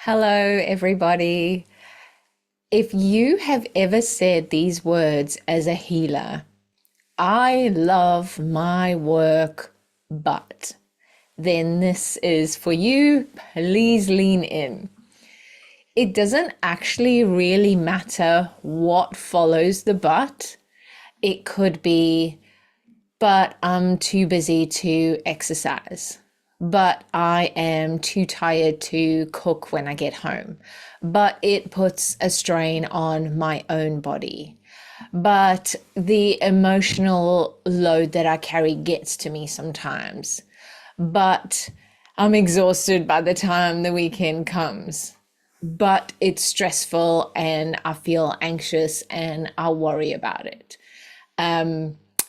Hello, everybody. If you have ever said these words as a healer, I love my work, but then this is for you. Please lean in. It doesn't actually really matter what follows the but. It could be, but I'm too busy to exercise. But I am too tired to cook when I get home. But it puts a strain on my own body. But the emotional load that I carry gets to me sometimes. But I'm exhausted by the time the weekend comes. But it's stressful and I feel anxious and I worry about it.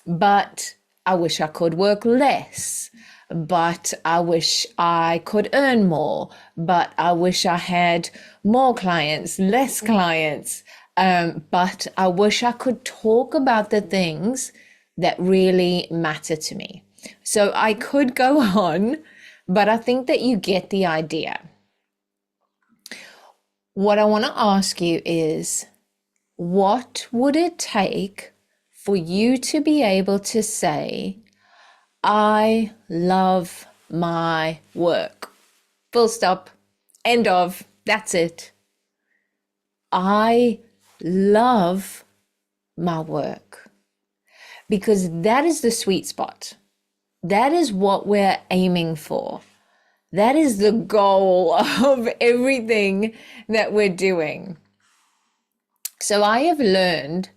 But I wish I could work less. But I wish I could earn more. But I wish I had more clients, less clients. But I wish I could talk about the things that really matter to me. So I could go on, but I think that you get the idea. What I want to ask you is, what would it take for you to be able to say, I love my work? Full stop. End of. That's it. I love my work. Because that is the sweet spot. That is what we're aiming for. That is the goal of everything that we're doing. So I have learned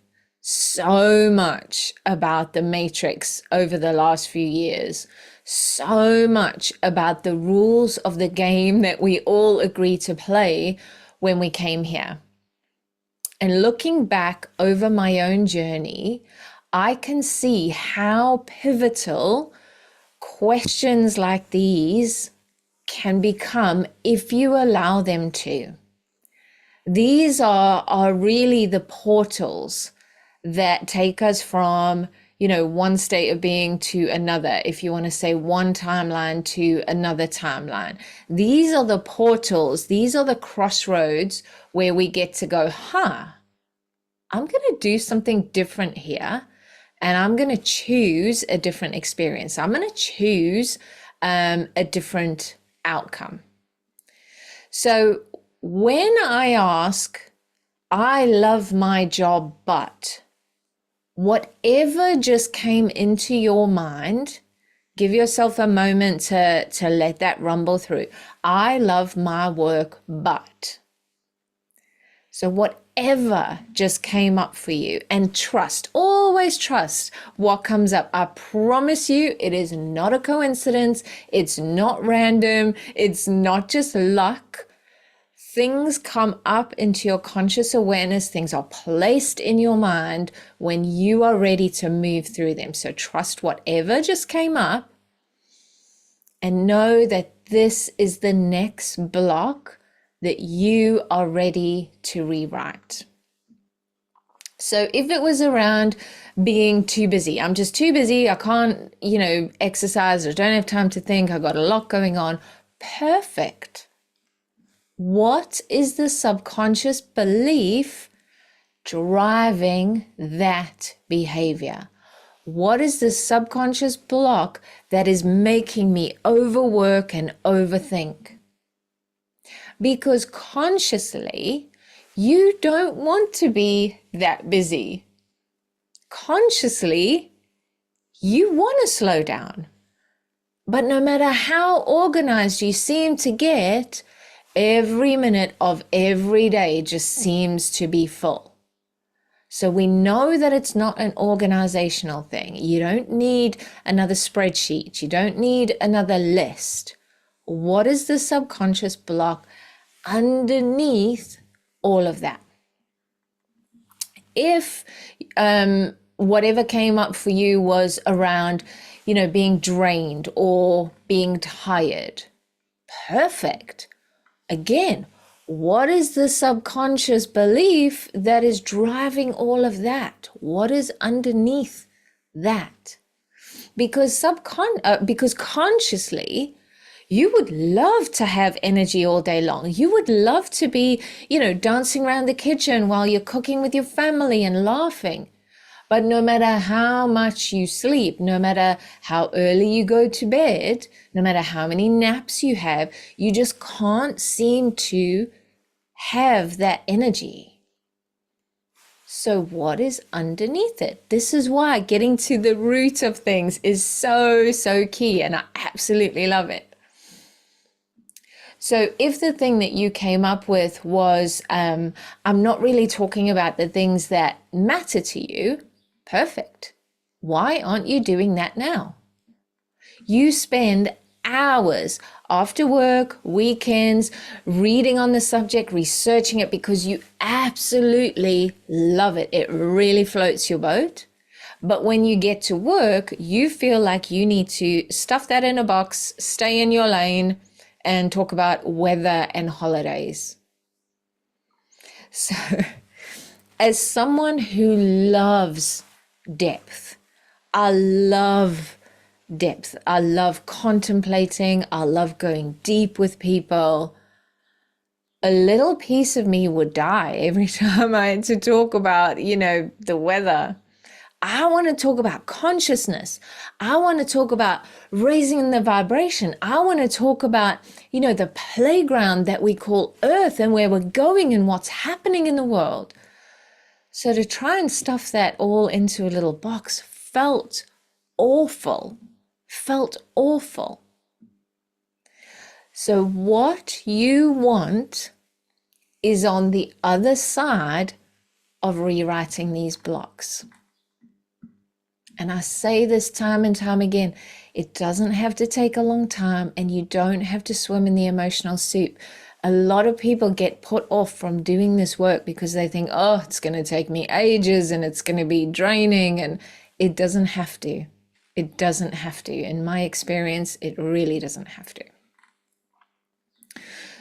so much about the matrix over the last few years, so much about the rules of the game that we all agreed to play when we came here. And looking back over my own journey, I can see how pivotal questions like these can become if you allow them to. These are really the portals that take us from, one state of being to another, if you want to say one timeline to another timeline. These are the portals, these are the crossroads where we get to go, I'm going to do something different here, and I'm going to choose a different experience. I'm going to choose a different outcome. So when I ask, I love my job, but whatever just came into your mind, give yourself a moment to let that rumble through. I love my work, but. So whatever just came up for you, and trust, always trust what comes up. I promise you, it is not a coincidence. It's not random. It's not just luck. Things come up into your conscious awareness. Things are placed in your mind when you are ready to move through them. So trust whatever just came up and know that this is the next block that you are ready to rewrite. So if it was around being too busy, I'm just too busy, I can't, exercise, I don't have time to think, I've got a lot going on. Perfect. What is the subconscious belief driving that behavior? What is the subconscious block that is making me overwork and overthink? Because consciously, you don't want to be that busy. Consciously, you want to slow down. But no matter how organized you seem to get, every minute of every day just seems to be full. So we know that it's not an organizational thing. You don't need another spreadsheet. You don't need another list. What is the subconscious block underneath all of that? If whatever came up for you was around, being drained or being tired, perfect. Again, what is the subconscious belief that is driving all of that? What is underneath that? Because consciously, You would love to have energy all day long. You would love to be, dancing around the kitchen while you're cooking with your family and laughing. But no matter how much you sleep, no matter how early you go to bed, no matter how many naps you have, you just can't seem to have that energy. So what is underneath it? This is why getting to the root of things is so, so key, and I absolutely love it. So if the thing that you came up with was, I'm not really talking about the things that matter to you, perfect. Why aren't you doing that now? You spend hours after work, weekends, reading on the subject, researching it because you absolutely love it. It really floats your boat. But when you get to work, you feel like you need to stuff that in a box, stay in your lane, and talk about weather and holidays. So, as someone who loves depth, I love depth. I love contemplating. I love going deep with people. A little piece of me would die every time I had to talk about, the weather. I want to talk about consciousness. I want to talk about raising the vibration. I want to talk about, the playground that we call Earth and where we're going and what's happening in the world. So to try and stuff that all into a little box felt awful. So what you want is on the other side of rewriting these blocks. And I say this time and time again, it doesn't have to take a long time, and you don't have to swim in the emotional soup. A lot of people get put off from doing this work because they think, oh, it's going to take me ages and it's going to be draining, and it doesn't have to. It doesn't have to. In my experience, it really doesn't have to.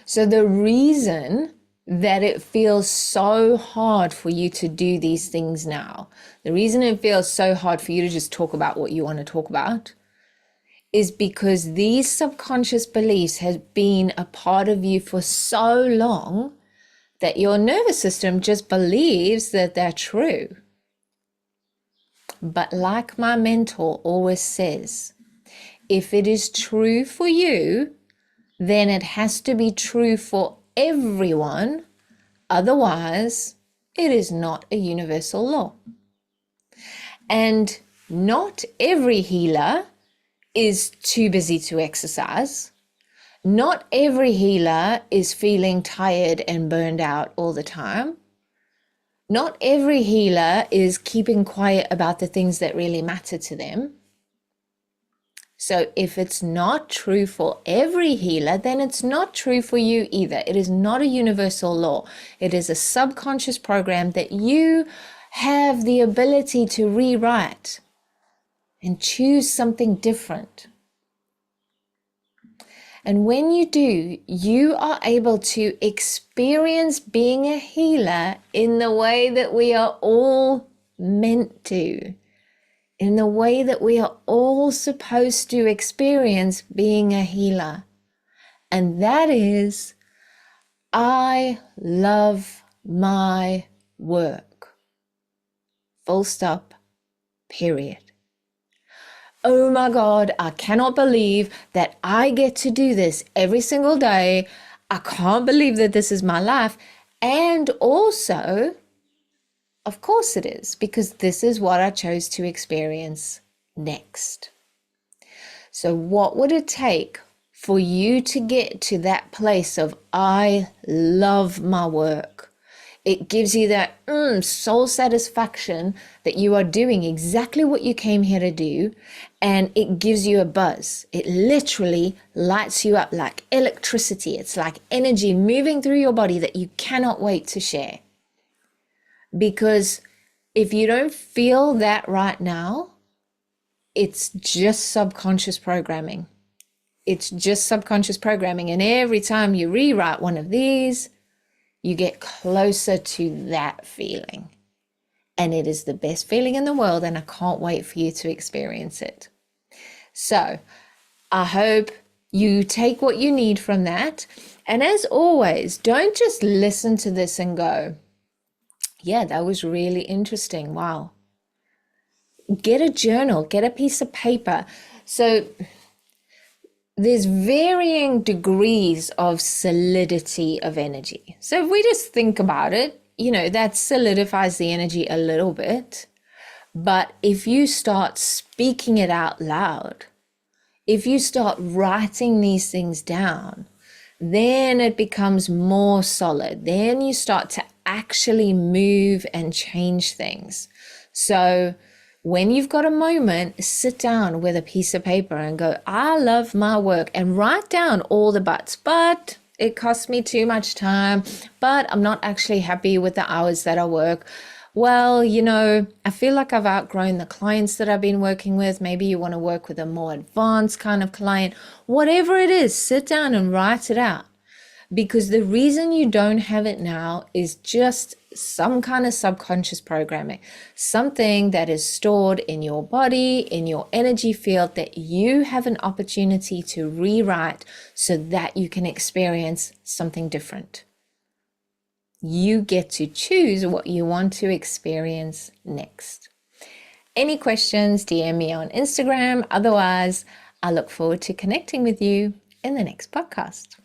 So the reason that it feels so hard for you to do these things now, the reason it feels so hard for you to just talk about what you want to talk about, is because these subconscious beliefs have been a part of you for so long that your nervous system just believes that they're true. But like my mentor always says, if it is true for you, then it has to be true for everyone. Otherwise, it is not a universal law. And not every healer is too busy to exercise. Not every healer is feeling tired and burned out all the time. Not every healer is keeping quiet about the things that really matter to them. So if it's not true for every healer, then it's not true for you either. It is not a universal law. It is a subconscious program that you have the ability to rewrite and choose something different. And when you do, you are able to experience being a healer in the way that we are all meant to, in the way that we are all supposed to experience being a healer. And that is, I love my work. Full stop, period. Oh my God, I cannot believe that I get to do this every single day. I can't believe that this is my life. And also, of course it is, because this is what I chose to experience next. So what would it take for you to get to that place of I love my work? It gives you that soul satisfaction that you are doing exactly what you came here to do, and it gives you a buzz. It literally lights you up like electricity. It's like energy moving through your body that you cannot wait to share. Because if you don't feel that right now, it's just subconscious programming. It's just subconscious programming. And every time you rewrite one of these, you get closer to that feeling. And it is the best feeling in the world, and I can't wait for you to experience it. So I hope You take what you need from that. And as always, don't just listen to this and go, yeah, that was really interesting. Wow. Get a journal, get a piece of paper. So there's varying degrees of solidity of energy. So if we just think about it, that solidifies the energy a little bit. But if you start speaking it out loud, if you start writing these things down, then it becomes more solid. Then you start to actually move and change things. So when you've got a moment, sit down with a piece of paper and go, I love my work, and write down all the buts. But it costs me too much time, but I'm not actually happy with the hours that I work. Well, I feel like I've outgrown the clients that I've been working with. Maybe you want to work with a more advanced kind of client. Whatever it is, sit down and write it out. Because the reason you don't have it now is just some kind of subconscious programming, something that is stored in your body, in your energy field, that you have an opportunity to rewrite so that you can experience something different. You get to choose what you want to experience next. Any questions, DM me on Instagram. Otherwise, I look forward to connecting with you in the next podcast.